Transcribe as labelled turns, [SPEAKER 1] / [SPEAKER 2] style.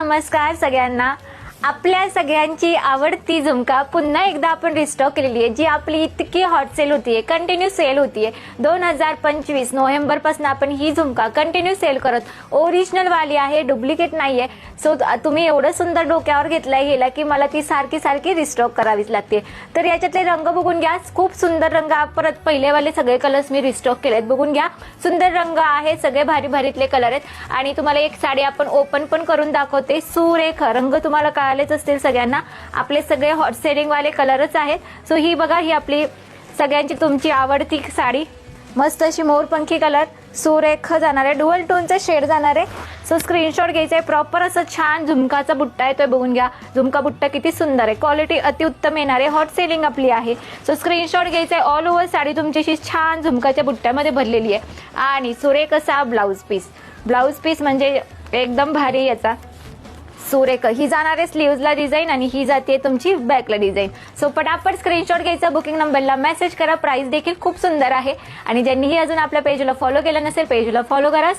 [SPEAKER 1] नमस्कार सगळ्यांना. आपल्या सगळ्यांची आवडती झुमका पुन्हा एकदा आपण रिस्टॉक केलेली आहे, जी आपली इतकी हॉट सेल होतीये, कंटिन्यू सेल होतीये. 2025 नोव्हेंबर पासून आपण ही झुमका कंटिन्यू सेल करत. ओरिजिनल वाली आहे, डुप्लिकेट नाहीये. सो तुम्ही एवढं सुंदर डोक्यावर घेतलंय गेला की मला ती सारखी सारखी रिस्टॉक करावीच लागते. तर याच्यातले रंग बघून घ्या, खूप सुंदर रंग. परत पहिलेवाले सगळे कलर्स मी रिस्टॉक केलेत, बघून घ्या. सुंदर रंग आहे, सगळे भारी भारीतले कलर आहेत. आणि तुम्हाला एक साडी आपण ओपन पण करून दाखवते. सुरेख रंग तुम्हाला कळालेच असतील सगळ्यांना, आपले सगळे हॉट सेलिंग वाले कलरच आहेत. सो ही बघा, ही आपली सगळ्यांची तुमची आवडती साडी, मस्त अशी मोरपंखी कलर, सुरेख जाणार आहे, डुअल टोनचा शेड जाणार आहे. सो स्क्रीनशॉट घ्यायचा आहे. प्रॉपर असं छान झुमकाचा बुट्टा येतोय, बघून घ्या. झुमका बुट्टा किती सुंदर आहे, क्वालिटी अतिउत्तम येणार आहे, हॉट सेलिंग आपली आहे. सो स्क्रीनशॉट घ्यायचा आहे. ऑल ओव्हर साडी तुमची छान झुमकाच्या बुट्ट्यामध्ये भरलेली आहे. आणि सुरेख असा ब्लाऊज पीस, ब्लाऊज पीस म्हणजे एकदम भारी याचा सुरेख. ही जाणार आहे स्लीव्हजला डिझाईन आणि ही जाते तुमची बॅकला डिझाईन. सो पटापट स्क्रीनशॉट घ्यायचा, बुकिंग नंबरला मेसेज करा. प्राइस देखील खूप सुंदर आहे. आणि ज्यांनीही अजून आपल्या पेजला फॉलो केलं नसेल, पेजला फॉलो करा.